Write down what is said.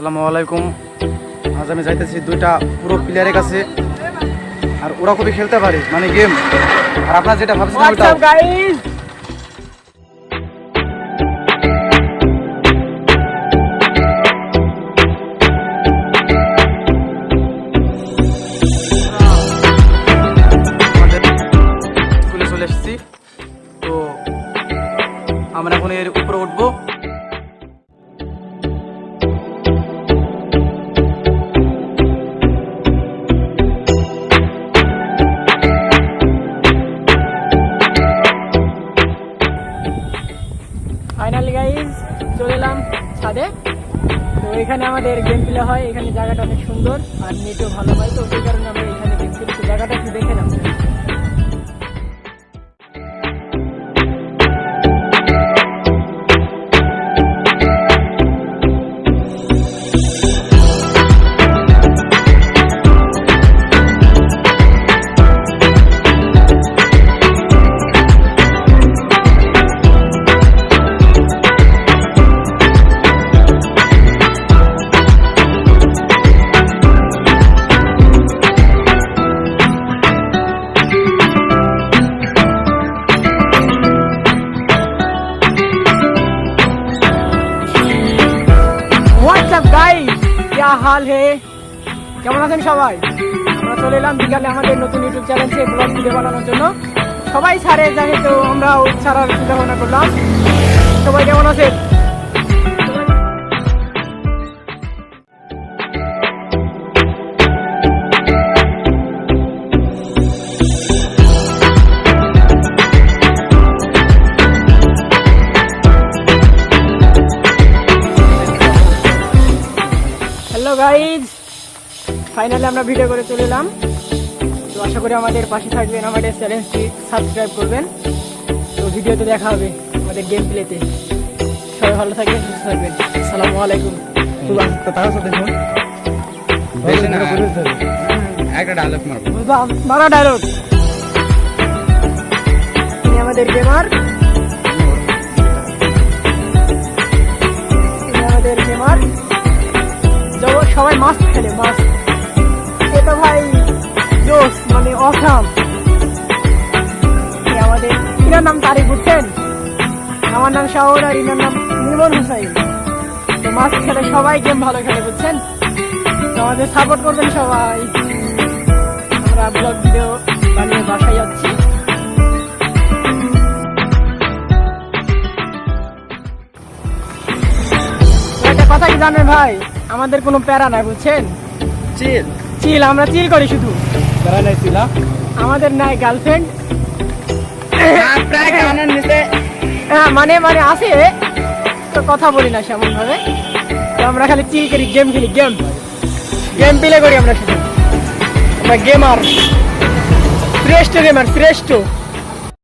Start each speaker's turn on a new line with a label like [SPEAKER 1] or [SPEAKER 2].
[SPEAKER 1] আসসালামু আলাইকুম। আজ আমি যাইতেছি দুইটা পুরো প্লেয়ারের কাছে, আর ওরা খুবই খেলতে পারে মানে গেম। আর আপনারা যেটা ভাবছেন ওটা
[SPEAKER 2] গাইস,
[SPEAKER 1] স্কুলে চলে এসেছি, তো আমরা এখন এর উপরে উঠবো।
[SPEAKER 2] ফাইনালি গাইস চলে এলাম ছাদে। তো এখানে আমাদের গেম প্লে হয়, এখানে জায়গাটা অনেক সুন্দর আর নেটও ভালো হয়, তো সেই কারণে আমরা এখানে গেম খেলি। তো জায়গাটা একটু দেখে নাও। হাল হে, কেমন আছেন সবাই? আমরা চলে এলাম বিকালে আমাদের নতুন ইউটিউব চ্যানেলে ব্লগ ভিডিও বানানোর জন্য। সবাই ছাড়ে জানি, তো আমরাও ছাড়ার চিন্তা ভাবনা করলাম। সবাই কেমন আছেন? হ্যালো গাইজ, ফাইনালি আমরা ভিডিও করে চলে এলাম। তো আশা করি আমাদের পাশে থাকবেন, আমাদের চ্যানেলটি সাবস্ক্রাইব করবেন। তো ভিডিওতে দেখা হবে আমাদের গেম প্লেতে। সবাই ভালো থাকবেন, সুস্থ থাকবেন। আসসালামু আলাইকুম। মারা ডায়লগ আমাদের গেমার, আমাদের গেমার সবাই মাস্ক খেলে, মাস্ক এটা ভাই জোস মানে অসাম। আমাদের ইনার নাম তারিক, বুঝছেন? আমার নাম শাওন আর ইনার নাম নির্মল হুসাইন। তো মাস্ক খেলে সবাই গেম ভালো খেলে, বুঝছেন? তো আমাদের সাপোর্ট করবেন সবাই। আমরা ব্লগ ভিডিও বানিয়ে বাসায় যাচ্ছি। একটা কথা কি জানেন ভাই, আমাদের কোনো প্যারা নাই, বুঝছেন? চিল চিল, আমরা চিল করি শুধু। প্যারা নাই, চিল আমাদের নাই গার্লফ্রেন্ড। মানে মানে আছে, তো কথা বলি না সেমন ভাবে। তো আমরা খালি চিল করি, গেম খেলি, গেম গেম প্লে করি আমরা শুধু। আমরা গেমার, শ্রেষ্ঠ গেমার, শ্রেষ্ঠ।